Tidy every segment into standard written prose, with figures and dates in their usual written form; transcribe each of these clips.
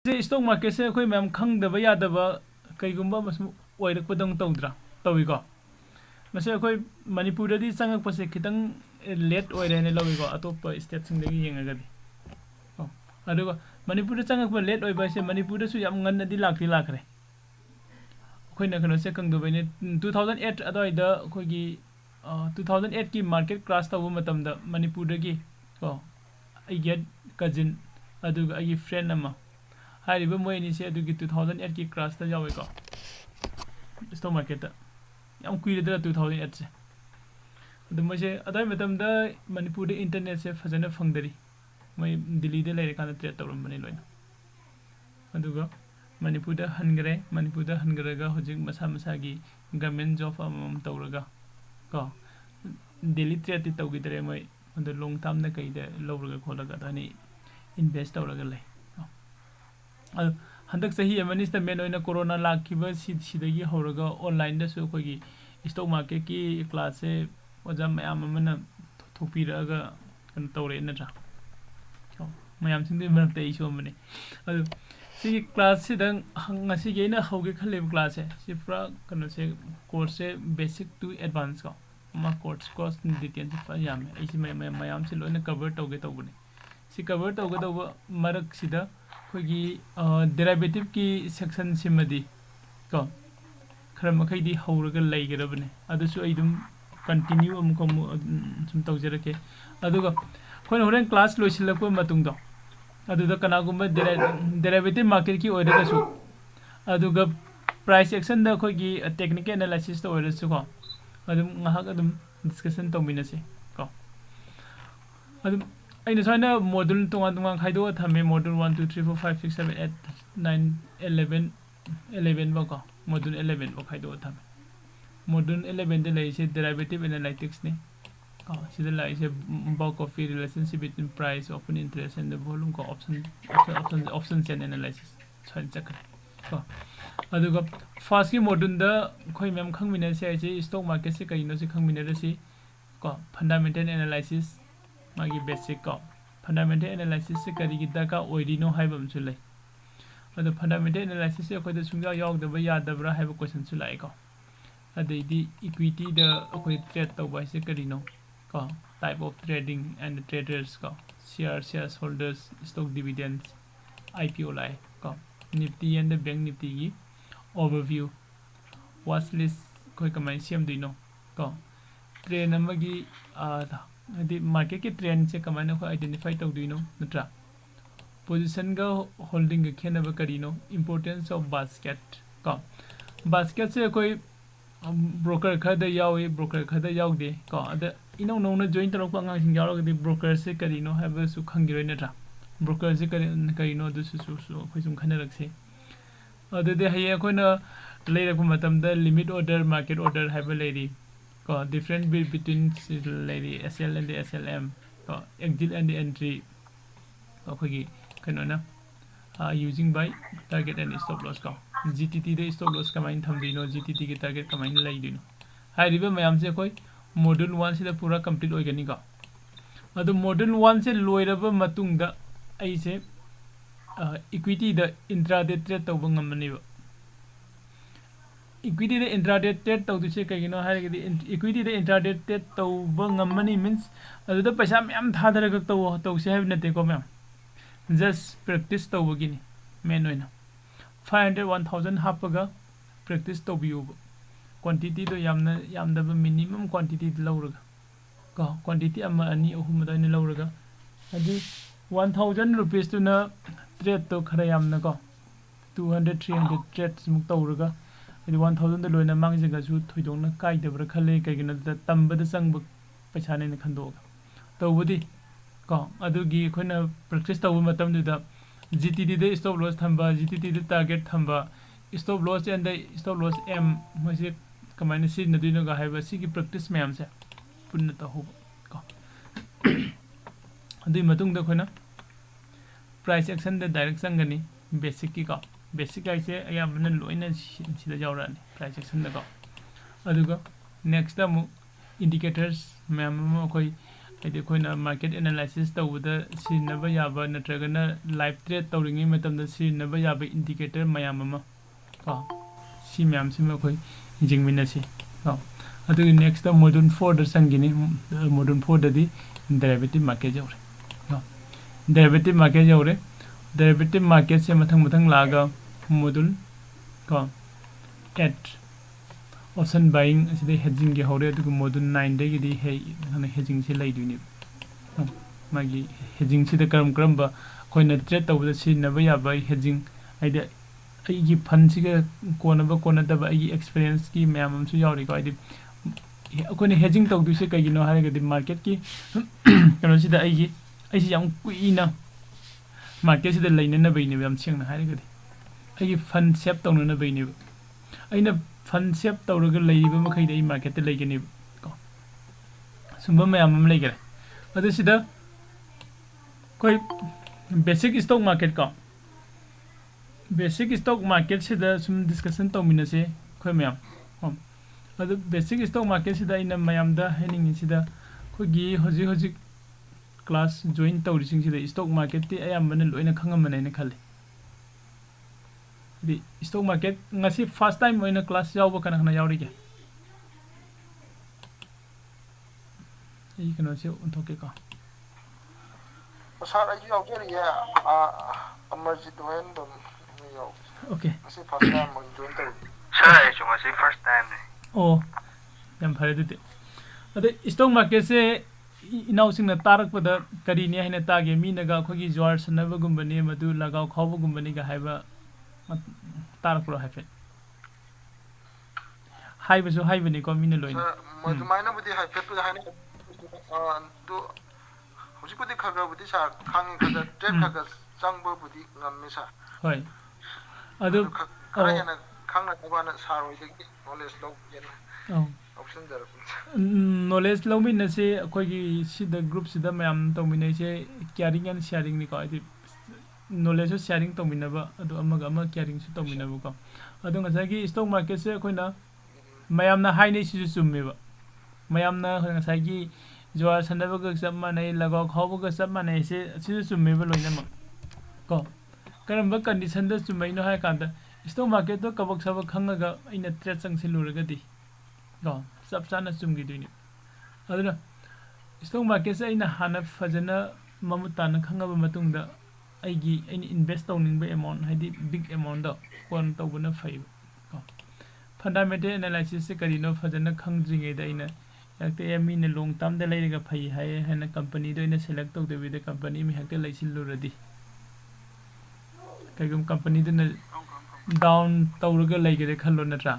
stock market से अखोई ma'am खंगदबा यादबा कईगुंबा मसम ओइरकपदंग तौद्रा तौइको मसे अखोई मणिपुरदि चंगकपसे खितंग लेट ओइरेने लविको अतोप स्टेट सिंगदगी येंगगदि अदुगा मणिपुर चंगकप लेट ओइबासे मणिपुरदसु याम ngannadi लाखि लाखरे अखोइना कनोसे खंगदबैने 2008 अदवाइदा अखोइगी 2008 की मार्केट क्रैश तौबा मतमदा मणिपुरदगी को आइगे कजिन अदुगा आइगी फ्रेंड अमा हारिबा मोइनिसे अदुगी 2008 की क्रैश ता जावेको स्टॉक मार्केट याम कुइरेदरा 2008 से अदुमसे अदाय मतमदा मणिपुर इंटरनेट से फजन फंगदरी मै दिल्ली दे लेरे कान ट्रेड तौरमने लोइना अदुगा मणिपुर हनगरेगा होजिक मसा मसागी गवर्नमेंट जॉब अमम तौरगा को दिल्ली ट्रेड तौगिदरे मै अदु लॉन्ग टर्म न कइदे लौरगा खोलगा दानी इन्वेस्ट तौरगा ले हंदक सही अमनिस मेन ओइना कोरोना लाखिबा सिदगी हौरगा ऑनलाइन दसु कोगी स्टॉक मार्केट की क्लास से ओजा मयाम अमना थोपिरगा कन तौरे नत्रा मयाम सिंदे मरते इशो मने अदु सी क्लास से दंग ngasi गेना हौगे खले क्लास है सिफ्रा कनो से कोर्स से बेसिक टू एडवांस का मा कोर्स डिटेल से फयाम इसी मयाम से लोने कवर तौगे तौबने सी कवर तौगे तौबा मरक सिदा खोगी डेरिवेटिव की सेक्शन सिमदी को खर मखैदी हौरगा लैगरबने अदुसु अइदुम कंटिन्यू अमुको सुम तौजरके अदुगा खोन होरेन क्लास लोइसिलको मतुंग दो अदुदा कनागुम्बा डेरिवेटिव मार्केट की ओइरगसु अदुगा प्राइस एक्शन दा खोगी टेक्निकल एनालिसिस तो ओइरसु को अदुम ngahak अदुम डिस्कशन तौमिनसे को अदुम अइना साइना मॉड्यूल तोंगा खाइदो थमे मॉड्यूल 1 2 3 4 5 6 7 8 9 11 11 बको मॉड्यूल 11 बो खाइदो थमे मॉड्यूल 11 दे लैसे डेरिवेटिव एनालिटिक्स ने का सिदा लैसे bulk of fee relationship between price open interest and the volume को option chain analysis साइन चक्कर को अदुगा फर्स्ट की मॉड्यूल दा खोइ मैम खंगमिने से आइसे स्टॉक मार्केट से कइनो से खंगमिने रसी को फंडामेंटल एनालिसिस मागी बेसिक को फंडामेंटल एनालिसिस से करी दरका ओइरिनो हाइबम छु लै अदु फंडामेंटल एनालिसिस से अखोइ द सुंगा यावदबा यादबरा हाइब क्वेश्चन छु लाई को अदैदी इक्विटी द अखोइ ट्रेड तौबा से करिनो को type of trading and traders को shareholders stock dividends IPO लाई को निफ्टी एंड बैंक निफ्टी की ओवरव्यू वॉच लिस्ट कोई कमाई सेम दिनो को ट्रेंड अमगी अदि मार्केट के ट्रेंड से कमाने को आइडेंटिफाई तौदिनो नत्रा पोजीशन का होल्डिंग के खेनब करिनो इंपोर्टेंस ऑफ बास्केट को बास्केट से कोई ब्रोकर खद यावे ब्रोकर खद यावदे को अद इनो नोना जॉइन तरक अंगांग सिंग यावगदि ब्रोकर से करिनो हाबे सु खंगिरोय नत्रा ब्रोकर से करिनो दुसु सु खोइसुम खनरकसे अददे हये कोइना लेरक मतम द लिमिट ऑर्डर मार्केट ऑर्डर हाबे लेरी को डिफरेंट बिटवीन लेरी एसएल एंड एसएलएम को एग्जिट एंड एंट्री अखोगी कनोना using buy target and stop loss को जीटीटी दे स्टॉप लॉस कमाइन थमदिनो जीटीटी के टारगेट कमाइन लैदिनो हाइरिबे मयाम से कोई मॉड्यूल 1 से पूरा कंप्लीट होइगनी को अदु मॉड्यूल 1 से लोइरबा मतुंग दा ऐसे इक्विटी द इंट्राडे ट्रेड तौबा ngमनिबा इक्विटी द इंट्राडे ट्रेड तौदिसे कगिनो हाइरगदि इक्विटी द इंट्राडे ट्रेड तौबा ngमनि मींस अदुदा पैसा मयाम थादरग तौसे हाइब नते को मयाम जस्ट प्रैक्टिस तौबगिनी मेन ओइना 500 1000 हापगा प्रैक्टिस तौबियो क्वांटिटी तो यामदब मिनिमम क्वांटिटी लौरगा को क्वांटिटी अमा अनि अहुम दने लौरगा अदि 1000 रुपीस तो ना ट्रेड तो खरा यामना को 200 300 ट्रेड मुक तौरगा अदि 1000 द लोइना मांगजगा जु थोइदोंना काइदब्रा खले कइगिना तंबद संग पैसा ने खंदोगा तौबदी को अदुगी खोना प्रैक्टिस तौब मतम दुदा जीटीटी दे स्टॉप लॉस थंबा जीटीटी दे टारगेट थंबा stop loss and stop loss M मसे कमाइन सी नदिनो गा हाइबा सी की प्रैक्टिस मैम से पुन्न त हो को अदि मतुंग द खोना प्राइस एक्शन द डायरेक्शन गनी बेसिक की को बेसिक आइसे अयामन लोइना सिदा जावरानी प्राइस एक्शन द को अदुगा नेक्स्ट द इंडिकेटर्स मैम कोई ꯍꯥꯏꯗꯤ ꯑꯩꯈꯣꯏꯅ ꯃꯥꯔꯀꯦꯠ ꯑꯦꯅꯥꯂꯥꯏꯁꯤꯁ ꯇꯧꯕꯗ ꯁꯤꯖꯤꯟꯅꯕ ꯌꯥꯕ ꯅꯠꯇ꯭ꯔꯒꯅ ꯂꯥꯏꯚ ꯇ꯭ꯔꯦꯗ ꯇꯧꯔꯤꯉꯩ ꯃꯇꯝꯗ ꯁꯤꯖꯤꯟꯅꯕ ꯌꯥꯕ ꯏꯟꯗꯤꯀꯦꯇꯔ ꯃꯌꯥꯝ ꯑꯃ ꯀꯣ ꯁꯤ ꯃꯌꯥꯝꯁꯤꯃ ꯑꯩꯈꯣꯏ ꯌꯦꯡꯃꯤꯟꯅꯁꯤ ꯀꯣ ꯑꯗꯨꯒꯤ ꯅꯦꯛꯁꯇ ꯃꯣꯗꯨꯜ 4ꯗ ꯆꯪꯈꯤꯅꯤ ꯃꯣꯗꯨꯜ 4ꯗꯗꯤ ꯗꯦꯔꯤꯚꯦꯇꯤꯚ ꯃꯥꯔꯀꯦꯠ ꯌꯧꯔꯦ ꯀꯣ ꯗꯦꯔꯤꯚꯦꯇꯤꯚ ꯃꯥꯔꯀꯦꯠ ꯌꯧꯔꯦ ꯗꯦꯔꯤꯚꯦꯇꯤꯚ ꯃꯥꯔꯀꯦꯠꯁꯦ ꯃꯊꯪ ꯂꯥꯛꯑꯒ ꯃꯣꯗꯨꯜ ꯀꯣ 8 ऑप्शन बाइंग असिदे हेजिंग के हौरे अदुगु मॉड्यूल 9 देगिदि हेजिंग से लैदुनि मागी हेजिंग सिदा करम बा कोइना ट्रेड तौबदा सिनबा याबा हेजिंग आइदे आइगी फंड सिगा कोनदबा आइगी एक्सपीरियंस की मैम अमसु यावरि को आइदि अकोने हेजिंग तौदुसे कगिनो हारगदि मार्केट की कनो सिदा आइसी याम कुइना मार्केट सिदा लैनना बैने याम सिंगना हारगदि आइगी फंड सेव तौनना बैने आइना फंड सेव तौरग लैरिबा मखैद आइ मार्केट लैगनि को सुंबा मैम अम लैगरे अदु सिदा कोई बेसिक स्टॉक मार्केट को बेसिक स्टॉक मार्केट सिदा सुम डिस्कशन तौमिनसे खोय मैम अदु बेसिक स्टॉक मार्केट सिदा इन मैम दा हेनिंग सिदा खोगी होजी क्लास जॉइन तौरिसिंग सिदा स्टॉक मार्केट ति अयामबन लोइना खंगमने खाली दी stock market ngasi first time होइना क्लास यावबा kana यावरिगे आई कनो से उनथोके का सर आई यावजरिए अमरजित होयन दम याव ओके ngasi फर्स्ट टाइम मन जॉइन कर sir I ngasi first time ने ओ यम फरे दते अदे स्टॉक मार्केट से इनाउ सिंगना तारकपदा करिने हैना तागे मीनगा खोगी ज्वार सनबगुंबने मदु लगाव खावबगुंबने गा हाइबा तारकरो हाइफे हाइबसु हाइबने को मिने लोइन मदुमाइना बुदि हाइफे पुदा हाइना दु हुजिपुदि खगा बुदि सा खांगे खगा ट्रेड खगा चांगबो बुदि ngam सा होय अदु खरा हेना खांना तबाना सारोइदि नॉलेज लो येना ऑप्शन दर नॉलेज लो मिने से अखोगी सिदा ग्रुप सिदा मैम तोमिने से केयरिंग एंड शेयरिंग नि को आदि नॉलेज शेयरिंग तौमिनबा अदु अमगा अमा केयरिंग सु तौमिनबा को अदु ngसागी स्टॉक मार्केट से कोइना मयामना हाइने सिजु चुम्मेबा मयामना ngसागी जोर सनबगा सब माने लगाव खावबगा सब माने से सिजु चुम्मेबा लोइनम को करमबा कंडीशन द चुम्मैनो हाय कांदा स्टॉक मार्केट तो कबक सब खंगगा इन ट्रेड संगसिलुरगदी को सब साना चुमगिदुनि अदुना स्टॉक मार्केट से इन हाना फजना ममुताना खंगबा मतुंगदा आइगी इन इन्वेस्ट तौनिंग अमाउंट हाइदी बिग अमाउंट द कोन तौबना फैब को फंडामेंटल एनालिसिस से करिनो फजना खंगद्रिगे द इन याक्ते एमी ने लॉन्ग टर्म द लेरिगा फै हाय हैना कंपनी दो इन सेलेक्ट तौ देबे द कंपनी में हक्ते लैसिलुरदी कयगम कंपनी दन डाउन तौरगा लैगरे खल्लो नत्रा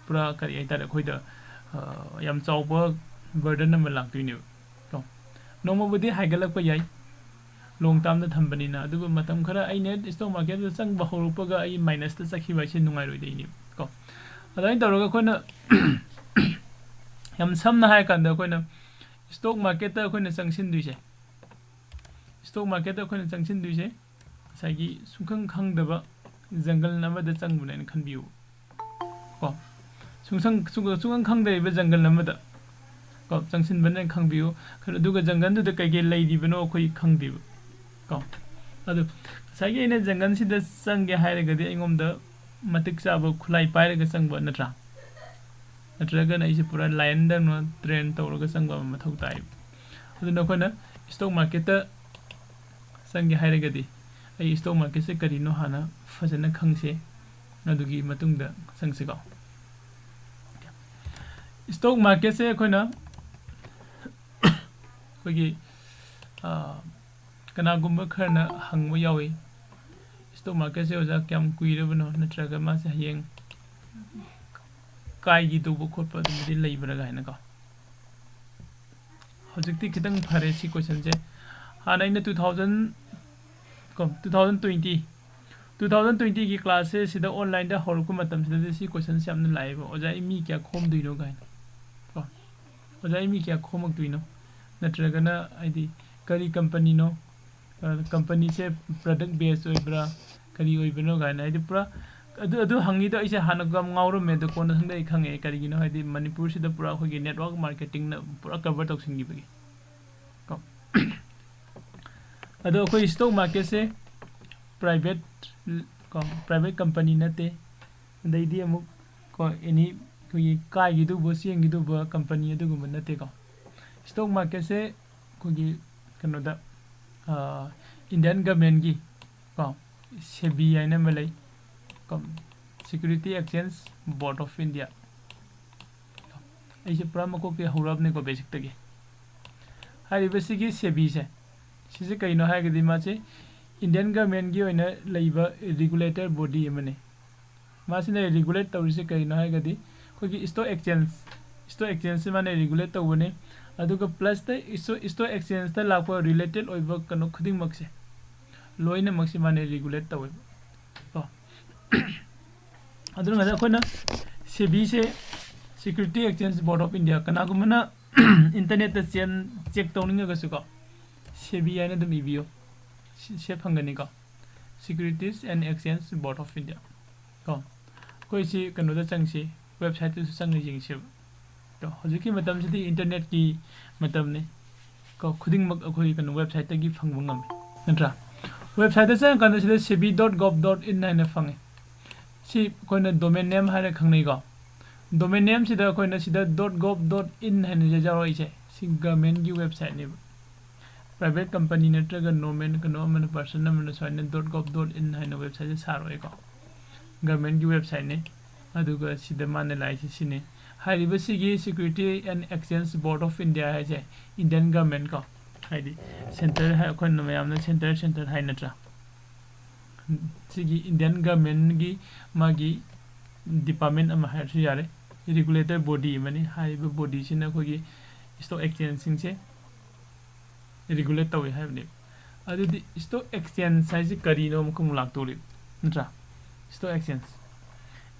पूरा करि आइतार खोइद याम चावबा बर्डन नम लाक्तुइनि को नोमबुदि हाइगलक याई लॉन्ग टर्म द थंबनिना अदुबो मतम खरा आइने स्टॉक मार्केट द चंग बहरुपगा आई माइनस द चखिबा से नुंगाइ रोइदैनि को अदाइन तौरगा खोइना यम समना हाय कांदा खोइना स्टॉक मार्केट द खोइना चंगसिन दुइसे स्टॉक मार्केट द खोइना चंगसिन दुइसे सागी सुखंग खंगदबा जंगल नमद चंगबुने खनबिउ को सुखंग खंगदैबा जंगल नमद को चंगसिन बने खंगबिउ खर दुगा जंगल दु कइगे लैदिबनो खोइ खंगदिबो को अदु सागे इन जंगल सिदा चंगे हायरगदि एंगोमदा मतिक चाबो खुलाई पाइरगा चंगबो नत्रा नत्रगा नैसे पूरा लाइन द नो ट्रेन तौरगा चंगबो मथौ ताइ अदु नखोना स्टॉक मार्केट चंगे हायरगदि आई स्टॉक मार्केट से करिनो हाना फजना खंगसे अदुगी मतुंगदा चंगसेको स्टॉक मार्केट से खोना खोगी कनागुम्बा खरना हंगबो यावी स्टॉक मार्केट से ओजा क्याम कुइरबनो नत्रगा मासे हयेंग काइगी दुबो खोटपा दुबि लैबरा गायना को हजिकति खितंग फरे सी क्वेश्चन से हाना इन 2020 की क्लास से सिदा ऑनलाइन दा हरको मतम सिदा सी क्वेश्चन से हमने लाइव ओजा इमी क्या खोम दुइनो गायना को ओजा इमी क्या खोमक दुइनो नत्रगना आइदी करी कंपनी नो कंपनी से प्रोडक्ट बेस्ड ओइब्रा करी ओइबनो गायना आइदी पूरा अदु हंगी द इसे हाना गम ngauro me द कोन संग दै खंगे करी गिनो आइदी मणिपुर से द पूरा होगी नेटवर्क मार्केटिंग न पूरा कवर तौसिंगी बगी अदो कोई स्टॉक मार्केट से प्राइवेट कंपनी नते दैदी अमुक को एनी कोई काय गिदु बोसिंग गिदु ब कंपनी अदुगुम नते को स्टॉक मार्केट से कोई कनोदा इंडियन गवर्नमेंट की को सेबी आइना मलै को security exchange board of India ऐसे पुरा मको के हौरबने को बेसिक तगे हारिबसिगी सेबी से सिसे कइनो हागदि मासे इंडियन गवर्नमेंट की ओइना लैबा रेगुलेटर बॉडी मने मासिने रेगुलेट तौरिसे कइनो हागदि कोगी स्टॉक एक्सचेंज से माने रेगुलेट तौबने अदुगा प्लस द स्टॉक एक्सचेंज ता लापो रिलेटेड ओइबा कनो खुदिंग मक्से लोइना मक्से माने रेगुलेट तौबे तो अदुन गदा कोना सेबी से security exchange board of India कनागुमना इंटरनेट चेक तौनिंग गसु को सेबी आइना दम इबियो से फंगनी को securities and exchange board of India को कोई सी कनो दा चंगसी वेबसाइट तो संग जिंगसे तो हजिकी मतम सिदी इंटरनेट की मतम ने को खुदिंग मक अखोई कनो वेबसाइट की फंगबो ngam नत्रा वेबसाइट से कनो सिदा sebi.gov.in हाइना फंगे सी कोइना डोमेन नेम हारे खंगनै को डोमेन नेम सिदा कोइना सिदा .gov.in हाइना जेजारो इसे सी गवर्नमेंट की वेबसाइट ने प्राइवेट कंपनी नत्रगा नोमेन कनो मन पर्सन नमन सोइना .gov.in हाइना वेबसाइट सारोय को गवर्नमेंट की वेबसाइट ने अदुगा सिदा माने लाइसे सिने हारिबसिगी security and exchange board of India हाइसे इंडियन गवर्नमेंट को हाइदि सेंटर है कोन नमयामना सेंटर हाइ नत्रा सिगी इंडियन गवर्नमेंट की मागी डिपार्टमेंट अमा हाइरसु यारे रेगुलेटर बॉडी मनी हाइबो बॉडी सिना कोगी स्टॉक एक्सचेंज सिंग से रेगुलेट तवे हाइबने अदुदि स्टॉक एक्सचेंज हाइसे करिनो मखम लाक्तोरि नत्रा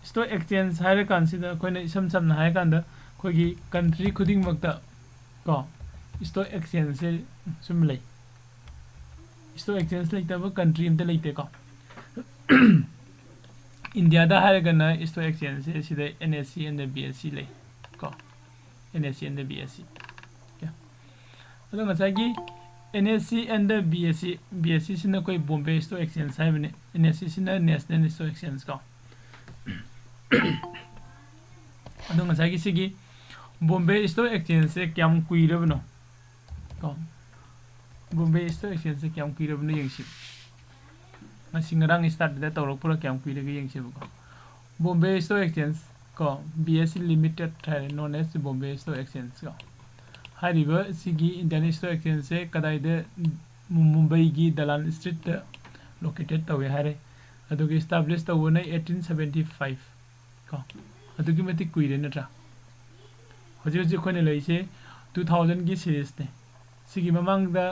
स्टॉक एक्सचेंज हाइर कांसिदा कोइना इसम समना हाइ कांदा कोगी कंट्री खुदिंग मक्ता को स्टॉक एक्सचेंज से सुम लै स्टॉक एक्सचेंज लेतबो कंट्री इमते लेते को इंडिया दा हाइर गना स्टॉक एक्सचेंज से सिदा NSE एंड BSE लै को NSE एंड BSE क्या अदो ngसागी NSE एंड BSE सिना कोई बॉम्बे स्टॉक एक्सचेंज हाइबने NSE सिना नेशनल स्टॉक एक्सचेंज को अदो ngसागी सिगी बॉम्बे स्टॉक एक्सचेंज से क्याम कुइरबनो को बॉम्बे स्टॉक एक्सचेंज से क्याम कुइरबनो यंगसि ngrang start da tawrok pura kyam kuirege yengse ko Bombay Stock Exchange ko BSE Limited thai known as Bombay Stock Exchange ko hariba sigi Indian Stock Exchange se kadai de Mumbai gi Dalan Street located tawe hare adugi established tawone 1875 ko adugi mati kuire natra hoji khone leise 2000 gi series ne sigi mamang da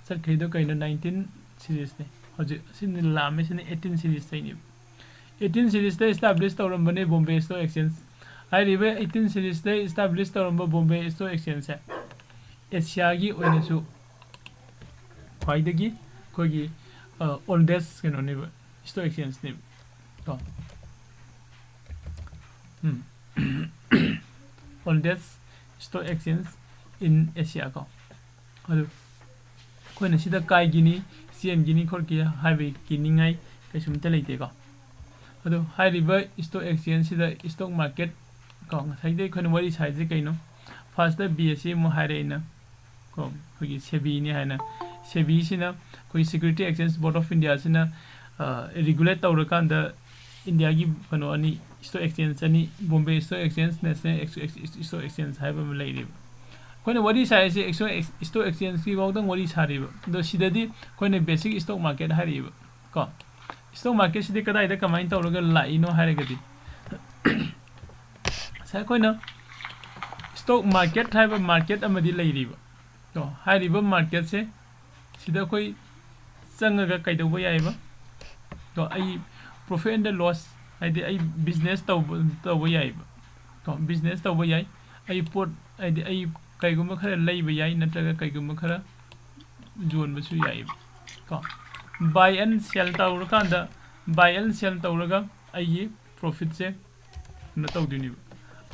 sar khaido kaina 19 series ne hoji sin lame sin 18 series taini 18 series they established tawrambane Bombay Stock Exchange I rive 18 series they established tawramba Bombay Stock Exchange Asia gi oina su khwaidagi kogi oldest kano ne stock exchange ne to oldest stock exchange in Asia ko adu koina sida kai gini CN gini khor ki highway kini ngai kaisum te leite ko adu high river stock exchange sida stock market ko ngai dei khon wari size kaino first the BSE mo hare ina ko kogi sebi ni haina sebi sina koi security exchange board of India sina regulate tawra kan da India gi phano ani stock exchange ani Bombay Stock Exchange national stock exchange haiba ma leire कोने worry साइ से stock exchange की वाउदं worry सारिब दो सिददी कोने basic stock market Harib को stock market सिदि कदाइदा कमाइन तौरगा लाइनो हारगदि सा कोइना स्टॉक मार्केट हाइब मार्केट अमदि लेरिब तो हारिब मार्केट से सिदा कोई चंगगा कइदौबो याइबा तो आई प्रॉफिट एंड लॉस आइदि आई बिजनेस तौबो याइबा तो बिजनेस तौबो याइ आई पोर्ट आइदि आई कईगुम खरा लैब याइ नत्रगा कईगुम खरा जोनबसु याइ को बाय एंड सेल तौरकांदा बाय एंड सेल तौरगा आई प्रॉफिट से न तौदुनि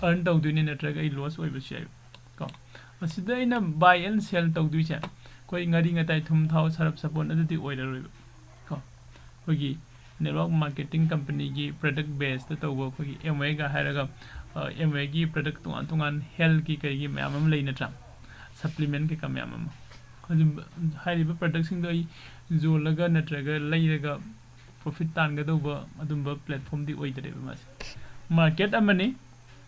अर्न तौदुनि नत्रगा आई लॉस ओइबसु याइ को असिदा इना बाय एंड सेल तौदुइसे ꯑꯩꯈꯣꯏ ꯉꯥꯔꯤ ꯉꯇꯥꯏ ꯊꯨꯝ ꯊꯥꯎ ꯁꯔꯞ ꯁꯥꯄꯣꯟ ꯑꯗꯨꯗꯤ ꯑꯣꯏꯔꯔꯣꯏꯕ ꯀꯣ ꯑꯩꯈꯣꯏꯒꯤ ꯅꯦꯠꯋꯥꯔꯛ ꯃꯥꯔꯀꯦꯇꯤꯡ ꯀꯝꯄꯅꯤꯒꯤ ꯄ꯭ꯔꯗꯛ ꯕꯦꯁꯇ ꯇꯧꯕ ꯑꯩꯈꯣꯏꯒꯤ ꯑꯦꯝꯋꯦꯒ ꯍꯥꯏꯔꯒ ꯑꯦꯝꯋꯦꯒꯤ ꯄ꯭ꯔꯗꯛ ꯇꯣꯉꯥꯟ ꯇꯣꯉꯥꯟ ꯍꯦꯜꯊꯀꯤ ꯀꯩꯒꯤ ꯃꯌꯥꯝ ꯑꯃ ꯂꯩ ꯅꯠꯇ꯭ꯔꯥ ꯁꯄ꯭ꯂꯤꯃꯦꯟ ꯀꯩꯀꯥ ꯃꯌꯥꯝ ꯑꯃ ꯑꯗꯨꯝ ꯍꯥꯏꯔꯤꯕ ꯄ꯭ꯔꯗꯛꯁꯤꯡꯗꯣ ꯑꯩ ꯌꯣꯜꯂꯒ ꯅꯠꯇ꯭ꯔꯒ ꯂꯩꯔꯒ ꯄ꯭ꯔꯣꯐꯤꯠ ꯇꯥꯟꯒꯗꯧꯕ ꯑꯗꯨꯝꯕ ꯄ꯭ꯂꯦꯠꯐꯣꯝꯗꯤ ꯑꯣꯏꯗ꯭ꯔꯦꯕ ꯃꯥꯁꯦ ꯃꯥꯔꯀꯦꯠ ꯑꯃꯅꯤ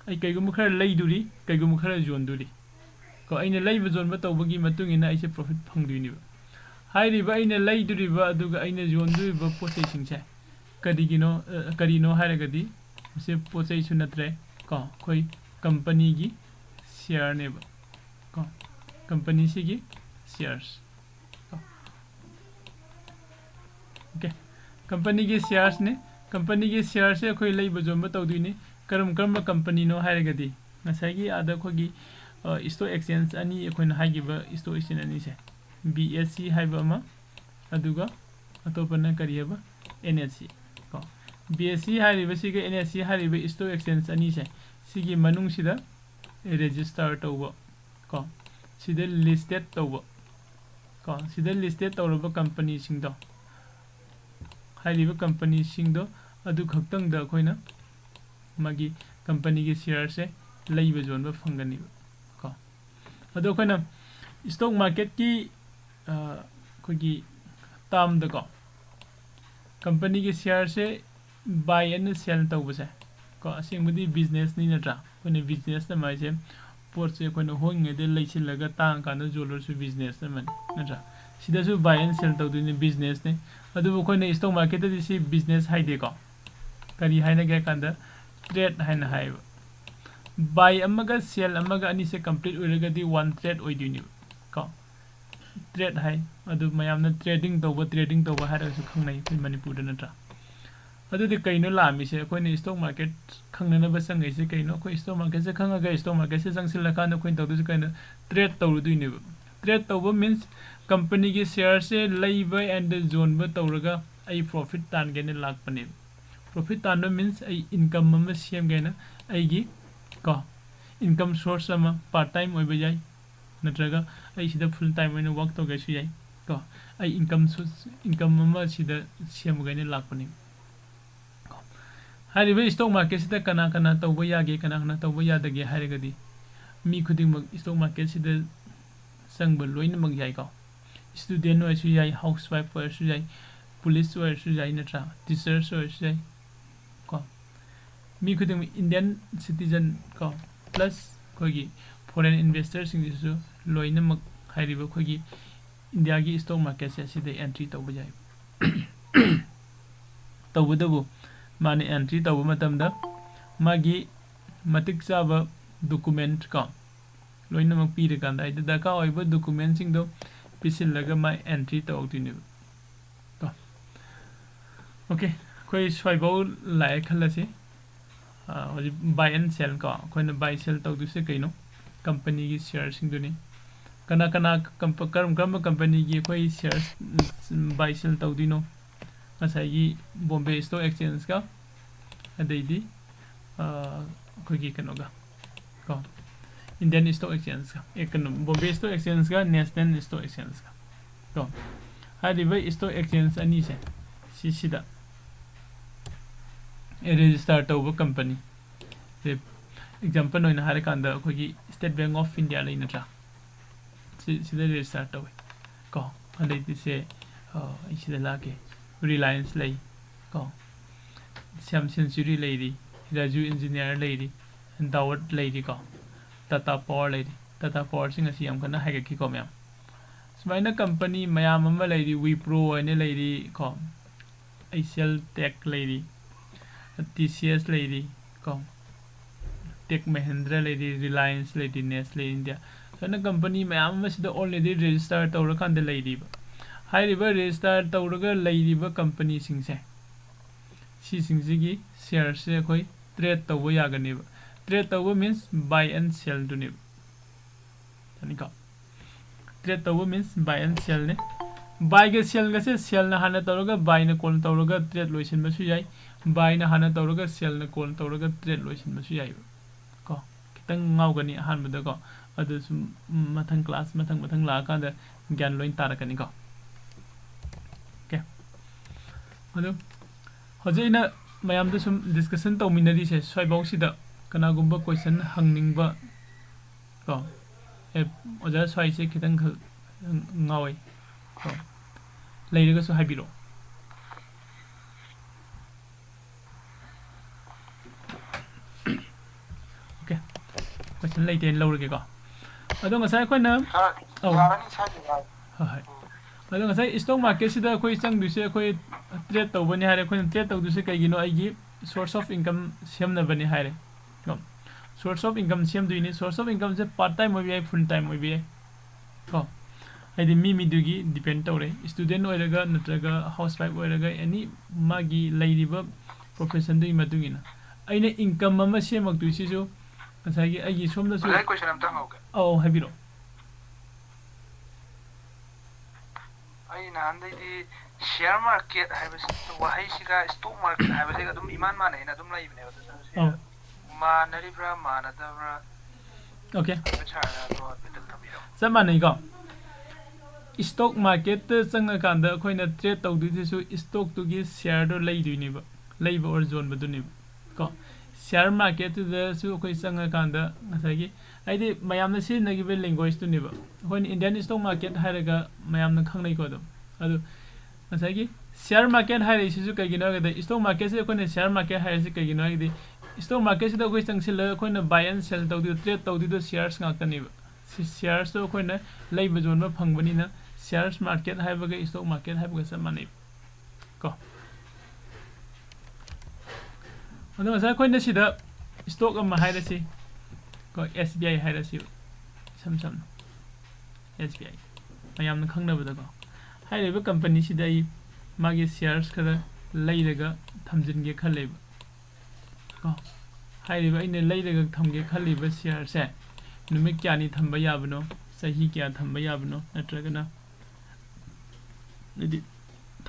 ꯑꯩ ꯀꯩꯒꯨꯝꯕ ꯈꯔ ꯂꯩꯗꯣꯔꯤ ꯀꯩꯒꯨꯝꯕ ꯈꯔ ꯌꯣꯟꯗꯣꯔꯤ ꯀꯣ ꯑꯩꯅ ꯂꯩꯕ ꯌꯣꯟꯕ ꯇꯧꯕꯒꯤ ꯃꯇꯨꯡ ꯏꯟꯅ ꯑꯩꯁꯦ ꯄ꯭ꯔꯣꯐꯤꯠ ꯐꯪꯗꯣꯏꯅꯦꯕ ꯍꯥꯏꯔꯤꯕ ꯑꯩꯅ ꯂꯩꯗꯣꯔꯤꯕ ꯑꯗꯨꯒ ꯑꯩꯅ ꯌꯣꯟꯗꯣꯔꯤꯕ ꯄꯣꯠ ꯆꯩꯁꯤꯡꯁꯦ ꯀꯔꯤꯅꯣ ꯍꯥꯏꯔꯒꯗꯤ ꯃꯁꯤ ꯄꯣꯠ ꯆꯩꯁꯨ ꯅꯠꯇ꯭ꯔꯦ ꯀꯣ ꯑꯩꯈꯣꯏ ꯀꯝꯄꯅꯤꯒꯤ ꯁꯤꯌꯔꯅꯦꯕ ꯀꯣ ꯀꯝꯄꯅꯤꯁꯤꯒꯤ ꯁꯤꯌꯔꯁ ओके कंपनी की शेयर्स ने कंपनी की शेयर्स से अखोई लई बजोंबा तौदुइने करम कंपनी नो हायरगदी नसागी आदा खोगी स्टॉक एक्सचेंज अनि अखोइना हाइगिबा स्टॉक एक्सचेंज अनि से बीएससी हाइबा अमा अदुगा अतोपना करियबा एनएससी को बीएससी हाइरिबा सिगे एनएससी हाइरिबा स्टॉक एक्सचेंज अनि से सिगी मनुंग सिदा रजिस्टर तौबा को सिदा लिस्टेड तौबा को सिदा लिस्टेड तौरबा कंपनी सिंगदो हाइरिबा कंपनी सिंगदो अदु खक्तंग द अखोइना मागी कंपनी की शेयर से लईबा जोनबा फंगनी को अदो अखोइना स्टॉक मार्केट की खोगी ताम द को कंपनी की शेयर से बाय एंड सेल तौबसे को असेंबदी बिजनेस नि नत्रा कोने बिजनेस न माइसे पोट से कोने होंगे दे लैसिलगा तांग कान जोलरसु बिजनेस न मन नत्रा सिदासु बाय एंड सेल तौदुनि बिजनेस ने अदुबो कोने स्टॉक मार्केट दि सि बिजनेस हाइदे को करी हाइना गे कांदा ट्रेड हाइना हाइबा बाय अमगा सेल अमगा अनि से कंप्लीट ओइरगदि वन ट्रेड ओइदुनि को ट्रेड हाइ अदु मयामना ट्रेडिंग तौबा हाइरसु खंगनाइ फै मणिपुर नत्रा अदुदि कइनो लामिसे कोइने स्टॉक मार्केट खंगनबा संगैसे कइनो कोइ स्टॉक मार्केट से खंगगा स्टॉक मार्केट से संगसिल कान कोइन तौदु कइनो ट्रेड तौरुदुनि ट्रेड तौबा मीन्स कंपनी की शेयर से लईबा एंड जोनबा तौरगा आई प्रॉफिट तानगेने लाकपने प्रॉफिट तानबा मीन्स आई इनकम अमा सेमगेना आईगी को इनकम सोर्स अमा पार्ट टाइम ओइबा जाय नत्रगा आई सिदा फुल टाइम ओइना वर्क तौगैसु जाय को आई इनकम अमा सिदा सेमगेने लाकपने हारिबा स्टॉक मार्केट सिदा कना कना तौबा यागे कना तौबा यादगे हारिगदी मी खुदिंग स्टॉक मार्केट सिदा संग लोइनमक जाय को स्टूडेंट ओइसु जाय हाउसवाइफ ओइसु जाय पुलिस ओइसु जाय नत्रा टीचर्स ओइसु जाय को मी खुदिंग इंडियन सिटीजन को प्लस खोगी फॉरेन इन्वेस्टर्स सिंगसु लोइनमक हाइरिबा खोगी इंडिया की स्टॉक मार्केट से सिदे एंट्री तौबा जाय तौबदबु माने एंट्री तौबा मतमदा मागी मतिक चाबा डॉक्यूमेंट को लोइनमक पीरे कांदा इद दका ओइबा डॉक्यूमेंट सिंगदो पिसिलगा मा एंट्री तौदिने तो ओके कोइ स्वाइबौ लाय खलसे हजि बाय एंड सेल को कोइना बाय सेल तौदुसे कइनो कंपनी की शेयर सिंगदुनि कना करम कंपनी की कोइ शेयर बाय सेल तौदिनो असाई बॉम्बे स्टॉक एक्सचेंज का अदैदी कोइ कनोगा को इंडियन स्टॉक एक्सचेंज का एक बॉम्बे स्टॉक एक्सचेंज का नेशनल स्टॉक एक्सचेंज का तो हारिबा स्टॉक एक्सचेंज अनि से सिदा रजिस्टर तौबा कंपनी से एग्जांपल होइना हारे कांदा खोगी स्टेट बैंक ऑफ इंडिया लै नत्रा सिदा रजिस्टर तौवे को अदैति से सिदा लागे रिलायंस लै को सैम सेंचुरी लैरी राजू इंजीनियर लैरी दावत लैरी को टाटा पावर सिंग असि याम कना हाइगकी को मैम सुमाइना कंपनी मयाम अमा लैरी विप्रो अने लैरी को आईसीएल टेक लैरी टीसीएस लैरी को टेक महिंद्रा लैरी रिलायंस लैरी नेस्ले इंडिया सना कंपनी मयाम अमा सिदा ऑलरेडी रजिस्टर तौर कांद लैरीबा हाइरिबा रजिस्टर तौरगा लैरीबा कंपनी सिंगसे सी सिंगसिगी शेयर से कोई ट्रेड तौबा यागनेबा ट्रेड तौबा मीन्स बाय एंड सेल दुने तनिका ट्रेड तौबा मीन्स बाय एंड सेल ने बाय के सेल गसे सेल ना हाना तौरगा बाय न कोल तौरगा ट्रेड लोइसन बसु जाय बाय ना हाना तौरगा सेल न कोल तौरगा ट्रेड लोइसन बसु जाय को खितंग ngawgani ahanbada ko ꯑꯗꯨ ꯁꯨꯝ ꯃꯊꯪ ꯀ꯭ꯂꯥꯁ ꯃꯊꯪ ꯂꯥꯛꯑꯀꯥꯟꯗ ꯒ꯭ꯌꯥꯟ ꯂꯣꯏ ꯇꯥꯔꯛꯀꯅꯤꯀꯣ ꯑꯣꯀꯦ ꯑꯗꯨ ꯍꯧꯖꯤꯛ ꯑꯩꯅ ꯃꯌꯥꯝꯗ ꯁꯨꯝ ꯗꯤꯁꯀꯁꯟ ꯇꯧꯃꯤꯟꯅꯔꯤꯁꯦ ꯁ꯭ꯋꯥꯏꯐꯥꯎꯁꯤꯗ ꯀꯅꯥꯒꯨꯝꯕ ꯀꯣꯏꯁꯟ ꯍꯪꯅꯤꯡꯕ ꯀꯣ ꯑꯣꯖꯥ ꯁ꯭ꯋꯥꯏꯁꯦ ꯈꯤꯇꯪ ꯉꯥꯎꯋꯦ ꯀꯣ ꯂꯩꯔꯒꯁꯨ ꯍꯥꯏꯕꯤꯔꯛꯑꯣ ꯑꯣꯀꯦ ꯀꯣꯏꯁꯟ ꯂꯩꯇꯦꯅ ꯂꯧꯔꯒꯦꯀꯣ ꯑꯗꯣ ꯉꯁꯥꯏ ꯑꯩꯈꯣꯏꯅ ꯌꯥꯔꯅꯤ ꯁꯥꯏꯗ ꯌꯥꯔꯅꯤ ꯍꯣꯏ ꯑꯗꯣ ꯉꯁꯥꯏ ꯁ꯭ꯇꯣꯛ ꯃꯥꯔꯀꯦꯠꯁꯤꯗ ꯑꯩꯈꯣꯏ ꯆꯪꯗꯣꯏꯁꯦ ꯑꯩꯈꯣꯏ ꯇ꯭ꯔꯦꯗ ꯇꯧꯕꯅꯤ ꯍꯥꯏꯔꯦ ꯑꯩꯈꯣꯏꯅ ꯇ꯭ꯔꯦꯗ ꯇꯧꯗꯣꯏꯁꯦ ꯀꯩꯒꯤꯅꯣ ꯑꯩꯒꯤ ꯁꯣꯔꯁ ꯑꯣꯐ ꯏꯟꯀꯝ ꯁꯦꯝꯅꯕꯅꯤ ꯍꯥꯏꯔꯦ ꯀꯣ ꯁꯣꯔꯁ ꯑꯣꯐ ꯏꯟꯀꯝ ꯁꯦꯝꯗꯣꯏꯅꯤ ꯁꯣꯔꯁ ꯑꯣꯐ ꯏꯟꯀꯝꯁꯦ ꯄꯥꯔꯠ ꯇꯥꯏꯝ ꯑꯣꯏꯕ ꯌꯥꯏ ꯐꯨꯜ ꯇꯥꯏꯝ ꯑꯣꯏꯕ ꯌꯥꯏ ꯀꯣ ꯍꯥꯏꯗꯤ ꯃꯤꯗꯨꯒꯤ ꯗꯤꯄꯦꯟ ꯇꯧꯔꯦ ꯁ꯭ꯇꯨꯗꯦꯟ ꯑꯣꯏꯔꯒ ꯅꯠꯇ꯭ꯔꯒ ꯍꯥꯎꯁ ꯋꯥꯏꯐ ꯑꯣꯏꯔꯒ ꯑꯦꯅꯤ ꯃꯥꯒꯤ ꯂꯩꯔꯤꯕ ꯄ꯭ꯔꯣꯐꯦꯁꯟꯗꯨꯒꯤ ꯃꯇꯨꯡ ꯏꯟꯅ ꯑꯩꯅ ꯏꯟꯀꯝ ꯑꯃ ꯁꯦꯝꯃꯛꯇꯣꯏꯁꯤꯁꯨ ꯉꯁꯥꯏꯒꯤ ꯑꯩꯒꯤ ꯁꯣꯝꯗꯁꯨ ꯑꯣꯖꯥ ꯀꯣꯏꯁꯟ ꯑꯝꯇ ꯍꯪꯍꯧꯒꯦ ꯑꯧ ꯍꯥꯏꯕꯤꯔꯛꯑꯣ ꯑꯩ ꯅꯍꯥꯟꯗꯩꯗꯤ ꯁꯤꯌꯔ ꯃꯥꯔꯀꯦꯠ ꯍꯥꯏꯕꯁꯤ ꯋꯥꯍꯩꯁꯤꯒ ꯁ꯭ꯇꯣꯛ ꯃꯥꯔꯀꯦꯠ ꯍꯥꯏꯕꯁꯤꯒ ꯑꯗꯨꯝ ꯏꯃꯥꯟ ꯃꯥꯟꯅꯩꯅ ꯑꯗꯨꯝ ꯂꯩꯕꯅꯦꯕ ꯑꯗꯨꯅ ꯁꯤ ꯃꯥꯟꯅꯔꯤꯕ꯭ꯔꯥ ꯃꯥꯟꯅꯗꯕ꯭ꯔꯥ ꯑꯣꯀꯦ ꯍꯥꯏꯐꯦꯠ ꯁꯥꯔꯅ ꯑꯗꯣ ꯍꯥꯏꯐꯦꯠꯇꯪ ꯊꯝꯕꯤꯔꯛꯑꯣ ꯆꯞ ꯃꯥꯟꯅꯩꯀꯣ ꯁ꯭ꯇꯣꯛ ꯃꯥꯔꯀꯦꯠꯇ ꯆꯪꯉꯀꯥꯟꯗ ꯑꯩꯈꯣꯏꯅ ꯇ꯭ꯔꯦꯗ ꯇꯧꯗꯣꯏꯁꯤꯁꯨ ꯁ꯭ꯇꯣꯛꯇꯨꯒꯤ ꯁꯤꯌꯔꯗꯣ ꯂꯩꯗꯣꯏꯅꯦꯕ ꯂꯩꯕ ꯑꯣꯔ ꯌꯣꯟꯕꯗꯨꯅꯦꯕ ꯀꯣ ꯁꯤꯌꯔ ꯃꯥꯔꯀꯦꯠꯇꯨꯗꯁꯨ ꯑꯩꯈꯣꯏ ꯆꯪꯉꯀꯥꯟꯗ ꯉꯁꯥꯏꯒꯤ ꯍꯥꯏꯗꯤ ꯃꯌꯥꯝꯅ ꯁꯤꯖꯤꯟꯅꯈꯤꯕ ꯂꯦꯡꯒ꯭ꯋꯦꯖꯇꯨꯅꯦꯕ ꯑꯩꯈꯣꯏꯅ ꯏꯟꯗꯤꯌꯟ ꯁ꯭ꯇꯣꯛ ꯃꯥꯔꯀꯦꯠ ꯍꯥꯏꯔꯒ ꯃꯌꯥꯝꯅ ꯈꯪꯅꯩꯀꯣ ꯑꯗꯨ ꯉꯁꯥꯏꯒꯤ ꯁꯤꯌꯔ ꯃꯥꯔꯀꯦꯠ ꯍꯥꯏꯔꯤꯁꯤꯁꯨ ꯀꯩꯒꯤꯅꯣ ꯍꯥꯏꯔꯒꯗꯤ ꯁ꯭ꯇꯣꯛ ꯃꯥꯔꯀꯦꯠꯁꯦ ꯑꯩꯈꯣꯏꯅ ꯁꯤꯌꯔ ꯃꯥꯔꯀꯦꯠ ꯍꯥꯏꯔꯤꯁꯤ ꯀꯩꯒꯤꯅꯣ ꯍꯥꯏꯔꯒꯗꯤ ꯁ꯭ꯇꯣꯛ ꯃꯥꯔꯀꯦꯠꯁꯤꯗ ꯑꯩꯈꯣꯏ ꯆꯪꯁꯤꯜꯂꯒ ꯑꯩꯈꯣꯏꯅ ꯕꯥꯏ ꯑꯦꯟ ꯁꯦꯜ ꯇꯧꯗꯣꯏꯗꯣ ꯇ꯭ꯔꯦꯗ ꯇꯧꯗꯣꯏꯗꯣ ꯁꯤꯌꯔꯁ ꯉꯥꯛꯇꯅꯦꯕ ꯁꯤꯌꯔꯁꯇꯣ ꯑꯩꯈꯣꯏꯅ ꯂꯩꯕ ꯌꯣꯟꯕ ꯐꯪꯕꯅꯤꯅ ꯁꯤꯌꯔꯁ ꯃꯥꯔꯀꯦꯠ ꯍꯥꯏꯕꯒ ꯁ꯭ꯇꯣꯛ ꯃꯥꯔꯀꯦꯠ ꯍꯥꯏꯕꯒ ꯆꯞ ꯃꯥꯟꯅꯩ ꯀꯣ ꯑꯗꯣ ꯉꯁꯥꯏ ꯑꯩꯈꯣꯏꯅ ꯁꯤꯗ ꯁ꯭ꯇꯣꯛ ꯑꯃ ꯍꯥꯏꯔꯁꯤ ꯀꯣ SBI ꯍꯥꯏꯔꯁꯤ ꯏꯁꯝ ꯁꯝꯅ SBI ꯃꯌꯥꯝꯅ ꯈꯪꯅꯕꯗꯀꯣ ꯍꯥꯏꯔꯤꯕ ꯀꯝꯄꯅꯤꯁꯤꯗ ꯑꯩ ꯃꯥꯒꯤ ꯁꯤꯌꯔꯁ ꯈꯔ ꯂꯩꯔꯒ ꯊꯝꯖꯤꯟꯒꯦ ꯈꯜꯂꯦꯕ ꯀꯣ ꯍꯥꯏꯔꯤꯕ ꯑꯩꯅ ꯂꯩꯔꯒ ꯊꯝꯒꯦ ꯈꯜꯂꯤꯕ ꯁꯤꯌꯔꯁꯦ ꯅꯨꯃꯤꯠ ꯀꯌꯥꯅꯤ ꯊꯝꯕ ꯌꯥꯕꯅꯣ ꯆꯍꯤ ꯀꯌꯥ ꯊꯝꯕ ꯌꯥꯕꯅꯣ ꯅꯠꯇ꯭ꯔꯒꯅ ꯍꯥꯏꯗꯤ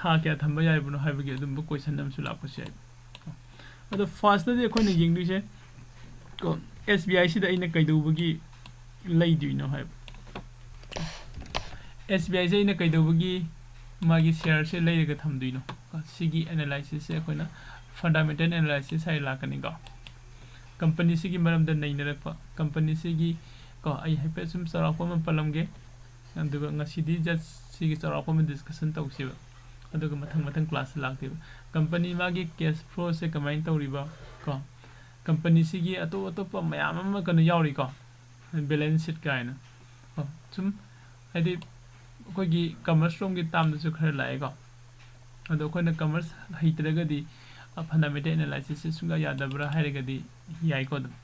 ꯊꯥ ꯀꯌꯥ ꯊꯝꯕ ꯌꯥꯕꯅꯣ ꯍꯥꯏꯕꯒꯤ ꯑꯗꯨꯝꯕ ꯀꯣꯏꯁꯟ ꯑꯃꯁꯨ ꯂꯥꯛꯄꯁꯨ ꯌꯥꯏ ꯑꯗꯣ ꯐꯥꯔꯁꯇꯗꯤ ꯑꯩꯈꯣꯏꯅ ꯌꯦꯡꯗꯣꯏꯁꯦ ꯀꯣ SBI ꯁꯤꯗ ꯑꯩꯅ ꯀꯩꯗꯧꯕꯒꯤ ꯂꯩꯗꯣꯏꯅꯣ ꯍꯥꯏꯕ SBI ꯁꯦ ꯑꯩꯅ ꯀꯩꯗꯧꯕꯒꯤ ꯃꯥꯒꯤ ꯁꯤꯌꯔꯁꯦ ꯂꯩꯔꯒ ꯊꯝꯗꯣꯏꯅꯣ ꯁꯤꯒꯤ ꯑꯦꯅꯥꯂꯥꯏꯁꯤꯁꯁꯦ ꯑꯩꯈꯣꯏꯅ ꯐꯟꯗꯥꯃꯦꯟꯇꯦꯜ ꯑꯦꯅꯥꯂꯥꯏꯁꯤꯁ ꯍꯥꯏꯅ ꯂꯥꯛꯀꯅꯤꯀꯣ ꯀꯝꯄꯅꯤꯁꯤꯒꯤ ꯃꯔꯝꯗ ꯅꯩꯅꯔꯛꯄ ꯀꯝꯄꯅꯤꯁꯤꯒꯤ ꯀꯣ ꯑꯩ ꯍꯥꯏꯐꯦꯠ ꯁꯨꯝ ꯆꯥꯎꯔꯥꯛꯄ ꯑꯃ ꯄꯜꯂꯝꯒꯦ ꯑꯗꯨꯒ ꯉꯁꯤꯗꯤ ꯖꯁ ꯁꯤꯒꯤ ꯆꯥꯎꯔꯥꯛꯄ ꯑꯃ ꯗꯤꯁꯀꯁꯟ ꯇꯧꯁꯦꯕ ꯑꯗꯨꯒ ꯃꯊꯪ ꯀ꯭ꯂꯥꯁꯇ ꯂꯥꯛꯇꯦꯕ ꯀꯝꯄꯅꯤ ꯃꯥꯒꯤ ꯀꯦꯁ ꯐ꯭ꯂꯣꯁꯦ ꯀꯃꯥꯏꯅ ꯇꯧꯔꯤꯕ ꯀꯣ ꯀꯝꯄꯅꯤꯁꯤꯒꯤ ꯑꯇꯣꯞꯄ ꯃꯌꯥꯝ ꯑꯃ ꯀꯩꯅꯣ ꯌꯥꯎꯔꯤꯀꯣ ꯕꯦꯂꯦꯟꯁ ꯁꯤꯠ ꯀꯥꯏꯅ ꯁꯨꯝ ꯍꯥꯏꯗꯤ ꯑꯩꯈꯣꯏꯒꯤ ꯀꯃꯔꯁ ꯔꯣꯝꯒꯤ ꯇꯥꯝꯗꯁꯨ ꯈꯔ ꯂꯥꯛꯑꯦꯀꯣ ꯑꯗꯣ ꯑꯩꯈꯣꯏꯅ ꯀꯃꯔꯁ ꯍꯩꯇ꯭ꯔꯒꯗꯤ ꯐꯟꯗꯥꯃꯦꯟꯇꯦꯜ ꯑꯦꯅꯥꯂꯥꯏꯁꯤꯁꯁꯦ ꯁꯨꯡꯌꯥ ꯌꯥꯗꯕ꯭ꯔꯥ ꯍꯥꯏꯔꯒꯗꯤ ꯌꯥꯏꯀꯣ ꯑꯗꯨꯝ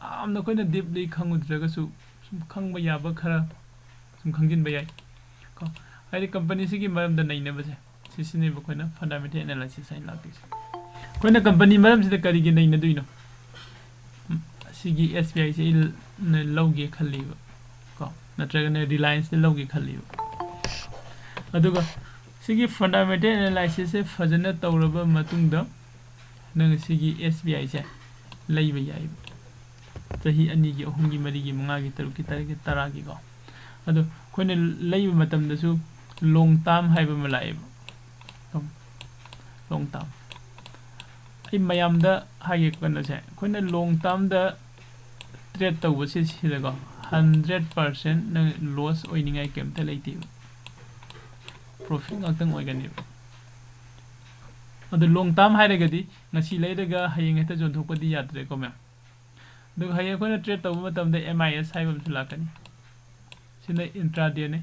ꯌꯥꯝꯅ ꯑꯩꯈꯣꯏꯅ ꯗꯤꯞꯂꯤ ꯈꯪꯉꯨꯗ꯭ꯔꯒꯁꯨ ꯁꯨꯝ ꯈꯪꯕ ꯌꯥꯕ ꯈꯔ ꯁꯨꯝ ꯈꯪꯖꯤꯟꯕ ꯌꯥꯏ ꯀꯣ ꯍꯥꯏꯗꯤ ꯀꯝꯄꯅꯤꯁꯤꯒꯤ ꯃꯔꯝꯗ ꯅꯩꯅꯕꯁꯦ ꯁꯤꯁꯤꯅꯦꯕ ꯑꯩꯈꯣꯏꯅ ꯐꯟꯗꯥꯃꯦꯟꯇꯦꯜ ꯑꯦꯅꯥꯂꯥꯏꯁꯤꯁ ꯍꯥꯏꯅ ꯂꯥꯛꯇꯣꯏꯁꯦ ꯑꯩꯈꯣꯏꯅ ꯀꯝꯄꯅꯤ ꯃꯔꯝꯁꯤꯗ ꯀꯔꯤꯒꯤ ꯅꯩꯅꯗꯣꯏꯅꯣ ꯁꯤꯒꯤ SBI ꯁꯦ ꯑꯩꯅ ꯂꯧꯒꯦ ꯈꯜꯂꯤꯕ ꯀꯣ ꯅꯠꯇ꯭ꯔꯒꯅ ꯔꯤꯂꯥꯌꯟꯁꯇ ꯂꯧꯒꯦ ꯈꯜꯂꯤꯕ ꯑꯗꯨꯒ ꯁꯤꯒꯤ ꯐꯟꯗꯥꯃꯦꯟꯇꯦꯜ ꯑꯦꯅꯥꯂꯥꯏꯁꯤꯁꯁꯦ ꯐꯖꯅ ꯇꯧꯔꯕ ꯃꯇꯨꯡꯗ ꯅꯪ ꯁꯤꯒꯤ SBI ꯁꯦ ꯂꯩꯕ ꯌꯥꯏꯕ ꯆꯍꯤ 2ꯒꯤ 3ꯒꯤ 4ꯒꯤ 5ꯒꯤ 6ꯒꯤ 7ꯒꯤ 10ꯒꯤꯀꯣ ꯑꯗꯣ ꯑꯩꯈꯣꯏꯅ ꯂꯩꯕ ꯃꯇꯝꯗꯁꯨ ꯂꯣꯡ ꯇꯥꯝ ꯍꯥꯏꯕ ꯑꯃ ꯂꯥꯛꯑꯦꯕ ꯂꯣꯡ ꯇꯥꯝ ꯑꯩ ꯃꯌꯥꯝꯗ ꯍꯥꯏꯒꯦ ꯀꯩꯅꯣꯁꯦ ꯑꯩꯈꯣꯏꯅ ꯂꯣꯡ ꯇꯥꯝꯗ ꯇ꯭ꯔꯦꯗ ꯇꯧꯕꯁꯤ ꯁꯤꯗꯀꯣ 100% ꯅꯪ ꯂꯣꯁ ꯑꯣꯏꯅꯤꯡꯉꯥꯏ ꯀꯩꯝꯇ ꯂꯩꯇꯦꯕ ꯄ꯭ꯔꯣꯐꯤꯠ ꯉꯥꯛꯇꯪ ꯑꯣꯏꯒꯅꯦꯕ ꯑꯗꯣ ꯂꯣꯡ ꯇꯥꯝ ꯍꯥꯏꯔꯒꯗꯤ ꯉꯁꯤ ꯂꯩꯔꯒ ꯍꯌꯦꯡ ꯍꯦꯛꯇ ꯌꯣꯟꯊꯣꯛꯄꯗꯤ ꯌꯥꯗ꯭ꯔꯦꯀꯣ ꯃꯌꯥꯝ ꯑꯗꯨꯒ ꯍꯌꯦꯡ ꯑꯩꯈꯣꯏꯅ ꯇ꯭ꯔꯦꯗ ꯇꯧꯕ ꯃꯇꯝꯗ MIS ꯍꯥꯏꯕ ꯑꯃꯁꯨ ꯂꯥꯛꯀꯅꯤ ꯁꯤꯅ ꯏꯟꯇ꯭ꯔꯥꯗꯦꯅꯦ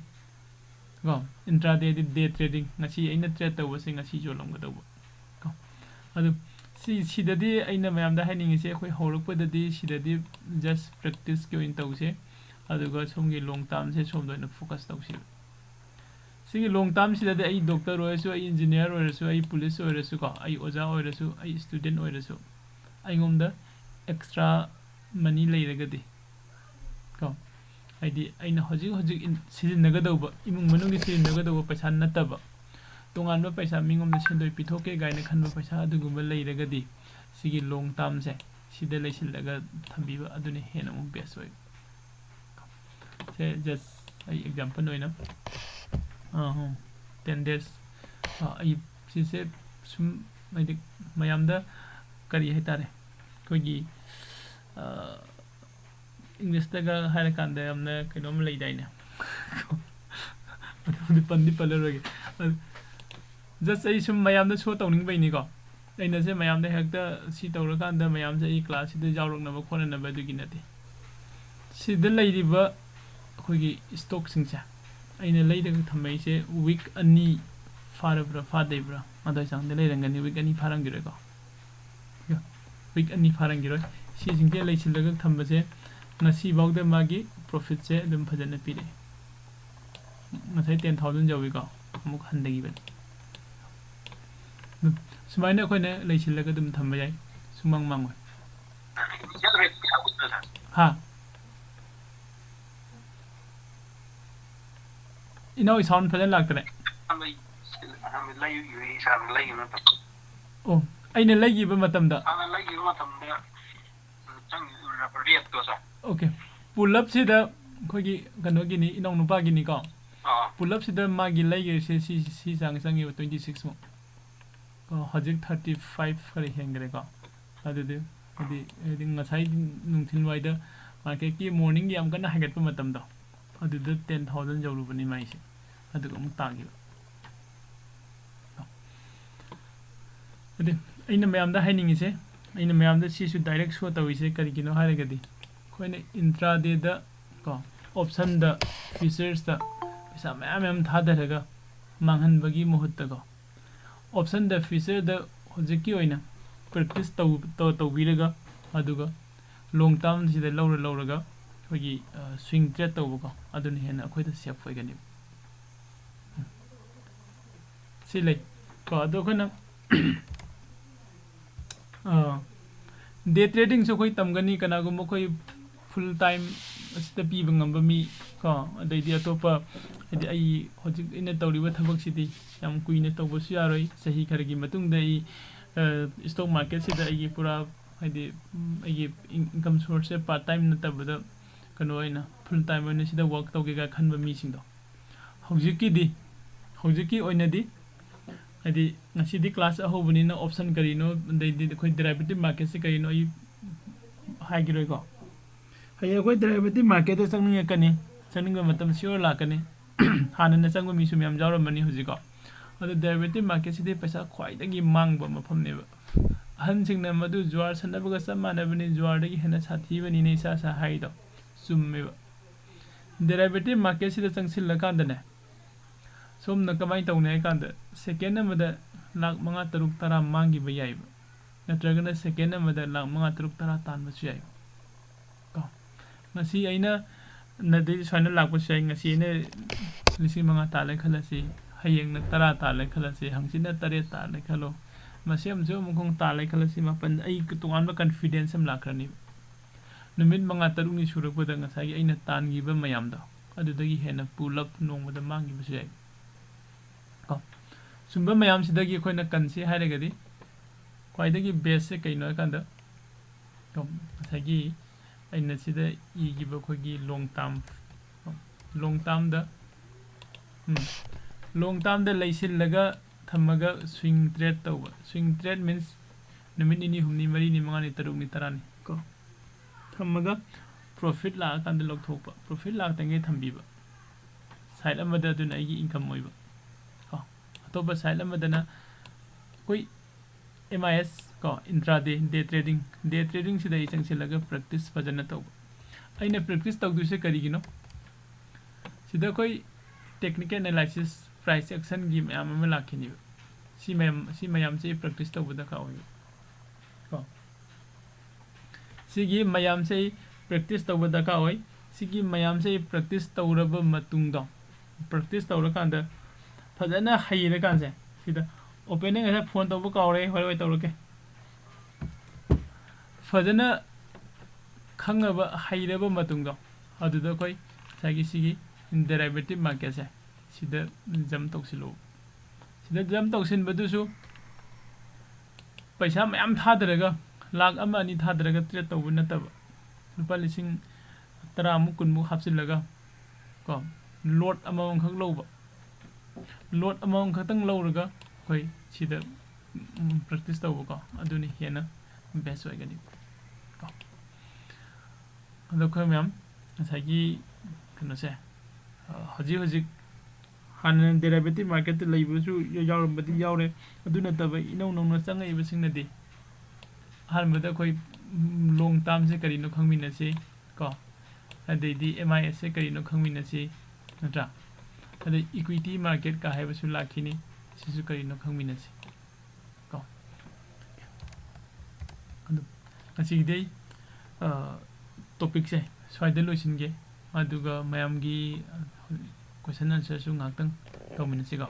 ꯀꯣ ꯏꯟꯇ꯭ꯔꯥꯗꯦꯗꯤ ꯗꯦ ꯇ꯭ꯔꯦꯗꯤꯡ ꯉꯁꯤ ꯑꯩꯅ ꯇ꯭ꯔꯦꯗ ꯇꯧꯕꯁꯦ ꯉꯁꯤ ꯌꯣꯜꯂꯝꯒꯗꯧꯕ ꯀꯣ ꯑꯗꯨ ꯁꯤꯗꯗꯤ ꯑꯩꯅ ꯃꯌꯥꯝꯗ ꯍꯥꯏꯅꯤꯡꯉꯤꯁꯦ ꯑꯩꯈꯣꯏ ꯍꯧꯔꯛꯄꯗꯗꯤ ꯁꯤꯗꯗꯤ ꯖꯁ ꯄ꯭ꯔꯦꯛꯇꯤꯁꯀꯤ ꯑꯣꯏꯅ ꯇꯧꯁꯦ ꯑꯗꯨꯒ ꯁꯣꯝꯒꯤ ꯂꯣꯡ ꯇꯥꯝꯁꯦ ꯁꯣꯝꯗ ꯑꯣꯏꯅ ꯐꯣꯀꯁ ꯇꯧꯁꯦꯕ ꯁꯤꯒꯤ ꯂꯣꯡ ꯇꯥꯝꯁꯤꯗꯗꯤ ꯑꯩ ꯗꯣꯛꯇꯔ ꯑꯣꯏꯔꯁꯨ ꯑꯩ ꯏꯟꯖꯤꯅꯤꯌꯔ ꯑꯣꯏꯔꯁꯨ ꯑꯩ ꯄꯨꯂꯤꯁ ꯑꯣꯏꯔꯁꯨ ꯀꯣ ꯑꯩ ꯑꯣꯖꯥ ꯑꯣꯏꯔꯁꯨ ꯑꯩ ꯁ꯭ꯇꯨꯗꯦꯟ ꯑꯣꯏꯔꯁꯨ ꯑꯩꯉꯣꯟꯗ ꯑꯦꯛꯁꯇ꯭ꯔꯥ ꯃꯅꯤ ꯂꯩꯔꯒꯗꯤ ꯀꯣ ꯍꯥꯏꯗꯤ ꯑꯩꯅ ꯍꯧꯖꯤꯛ ꯁꯤꯖꯤꯟꯅꯒꯗꯧꯕ ꯏꯃꯨꯡ ꯃꯅꯨꯡꯒꯤ ꯁꯤꯖꯤꯟꯅꯒꯗꯧꯕ ꯄꯩꯁꯥ ꯅꯠꯇꯕ ꯇꯣꯉꯥꯟꯕ ꯄꯩꯁꯥ ꯃꯤꯉꯣꯟꯗ ꯁꯦꯟꯗꯣꯏ ꯄꯤꯊꯣꯛꯀꯦ ꯀꯥꯏꯅ ꯈꯟꯕ ꯄꯩꯁꯥ ꯑꯗꯨꯒꯨꯝꯕ ꯂꯩꯔꯒꯗꯤ ꯁꯤꯒꯤ ꯂꯣꯡ ꯇꯥꯝꯁꯦ ꯁꯤꯗ ꯂꯩꯁꯤꯜꯂꯒ ꯊꯝꯕꯤꯕ ꯑꯗꯨꯅ ꯍꯦꯟꯅ ꯑꯃꯨꯛ ꯕꯦꯁ ꯑꯣꯏ से जस्ट आई एग्जांपल होइना 10 days आई सिसे सुम मैदि मयामदा करी है तारे कोई इंग्लिश तक हायर कांदे हमने कइनोम लई दाइना अदुदि पन्दी पलरोगे जस्ट आई सुम मयामदा शो तौनिंग बैनी को अइना से मयामदा हेक्ता सी तौर कांदा मयाम से ई क्लास सिदे जावरकनबा खोननबा दुगी नते सिदे लैरिबा अखोगी स्टॉक सिंगसा अइना लैदग थमै से वीक अनि फारब्रा फादैब्रा अदय सांगदे लैरंगनि वीक अनि फारंगिरेको वीक अनि फारंगिरो सी सिंगे लैसिलग थंबसे ngasi bawde magi profit se dum phajana pire ngasai 10000 jawi ko amuk handagi ben sumaina ko ne leichilaga dum thamba yai sumang mangoi ha ino sound phajan lagtare oh aina lagi ba matamda okay pull up sida khogi kano gini inong nupa gini ko pull up sida magi lagi se si sang 26 mo ko hajik 35 kare hengre ko adi ngasai nungthil waida market ki morning yam kana haget pa matam do adu 10000 jawru bani mai se adu ko mutagi adi aina mayam da haining se aina mayam da si su direct show tawi se kari kino haragadi कोइने intraday द को option द features द पैसा मैम थादरगा मांगहनबगी मुहूर्त को ऑप्शन द फीचर द होजिकी ओइना प्रैक्टिस तौबीरगा अदुगा लॉन्ग टर्म सिदा लौरगा खोगी स्विंग ट्रेड तौबको अदुनि हेना अखोइदा सेफ होइगनि सिलै को अदु खना डे ट्रेडिंग सो कोई तमगनी कनागु मखोई full time asita piba ngamba mi ko adai dia topa adi ai hojik ina tawriba thabak sidi yam kuina tawbo su yaroi sahi khargi matung dai stock market sida ai pura adi ai income source part time na tabada kano ina full time oina sida work tawge ga khanba mi sing do hojiki oina di adi ngasidi class ahobuni na option karino dai di khoi derivative market se karino ai hagiroi ko hay akhoi derivative market da changning kani changning matam sure la kani hanan na changba mi sum yam jawra mani hujiko adu derivative market sidi paisa khwai dagi mangba mafam ne han singna madu juar sanaba ga samana bani juar dagi hena sathi bani ne sa hai do summe derivative market sida changsil la kan da ne som na kamai tawne kan da second amada lakh 5 3 10 mangi ba yai natraga na second amada lakh 5 3 10 tan ba su yai ngasi aina nadi soina lakpa sai ngasi ne lisi manga tale khalasi hayeng na tara tale khalasi hangsi na tare tale khalo masem jo mungkong tale khalasi mapan ai kutungan ba confidence am lakrani numit manga tarung ni surak ba da ngasai aina tan gi ba mayam da adudagi hena pull up nong ba da mangi ba sai ko sumba mayam sidagi khoina kansi hairagadi kwaidagi base se kaino kanda ko sagi aina sida igiba khogi long term da laisil laga thamaga swing trade tawba swing trade means numit ni humni mari ni manga ni taruk ni tarani ko thamaga profit la kan de lok thokpa profit la tange thambiba side amada dun ai income moiba ko atoba side amada na koi MIS ko intraday day trading sida isang silaga practice fajana tawba aina practice tawdu se karigino sida koi technical analysis price action gi mayam ma lakhini si mayam se practice tawba da ka oy ko sigi mayam se practice tawba da ka oy sigi mayam se practice tawraba matung do practice tawra kan da fajana hayira kan se sida opening as phone tawba ka ore hoi tawrake fajana khangaba hairaba matungdo aduda koi sagi sigi derivative market se sida jam toksilo sida jam toksin badusu paisa mayam thadaraga lakh ama ani thadaraga trade tawbu nataba lupa lising 10 mu kun mu hapsilaga ꯀꯣ load ꯑꯃꯃꯝꯈꯛ ꯂꯧꯕ load ꯑꯃꯃꯝ ꯈꯛꯇꯪ ꯂꯧꯔꯒ ꯑꯩꯈꯣꯏ ꯁꯤꯗ practice ꯇꯧꯕꯀꯣ ꯑꯗꯨꯅꯤ ꯍꯦꯟꯅ ꯕꯦꯁ ꯑꯣꯏꯒꯅꯤ ꯀꯣ ꯑꯗꯣ ꯑꯩꯈꯣꯏ ꯃꯌꯥꯝ ꯉꯁꯥꯏꯒꯤ ꯀꯩꯅꯣꯁꯦ ꯍꯧꯖꯤꯛ ꯍꯧꯖꯤꯛ ꯍꯥꯟꯅ ꯗꯦꯔꯥꯏꯕꯦꯇꯤቭ ꯃꯥꯔꯀꯦꯠꯇ ꯂꯩꯕꯁꯨ ꯌꯥꯎꯔꯝꯕꯗꯤ ꯌꯥꯎꯔꯦ ꯑꯗꯨ ꯅꯠꯇꯕ ꯏꯅꯧ ꯅꯧꯅ ꯆꯪꯉꯛꯏꯕꯁꯤꯡꯅꯗꯤ ꯑꯍꯥꯟꯕꯗ ꯑꯩꯈꯣꯏ ꯂꯣꯡ ꯇꯥꯔꯝꯁꯦ ꯀꯔꯤꯅꯣ ꯈꯪꯃꯤꯟꯅꯁꯤ ꯀꯣ ꯑꯗꯩꯗꯤ MIS ꯁꯦ ꯀꯔꯤꯅꯣ ꯈꯪꯃꯤꯟꯅꯁꯤ ꯅꯠꯇ꯭ꯔꯥ ꯑꯗꯩ ꯏꯀ꯭ꯋꯤꯇꯤ ꯃꯥꯔꯀꯦꯠꯀ ꯍꯥꯏꯕꯁꯨ ꯂꯥꯛꯈꯤꯅꯤ ꯁꯤꯁꯨ ꯀꯔꯤꯅꯣ ꯈꯪꯃꯤꯟꯅꯁꯤ ꯀꯣ ꯑꯗꯨ ꯉꯁꯤꯒꯤꯗꯤ ꯇꯣꯄꯤꯛꯁꯦ ꯁ꯭ꯋꯥꯏꯗ ꯂꯣꯏꯁꯤꯟꯒꯦ ꯑꯗꯨꯒ ꯃꯌꯥꯝꯒꯤ ꯀꯣꯏꯁꯟ ꯑꯟꯁꯔꯁꯨ ꯉꯥꯛꯇꯪ ꯇꯧꯃꯤꯟꯅꯁꯤꯀꯣ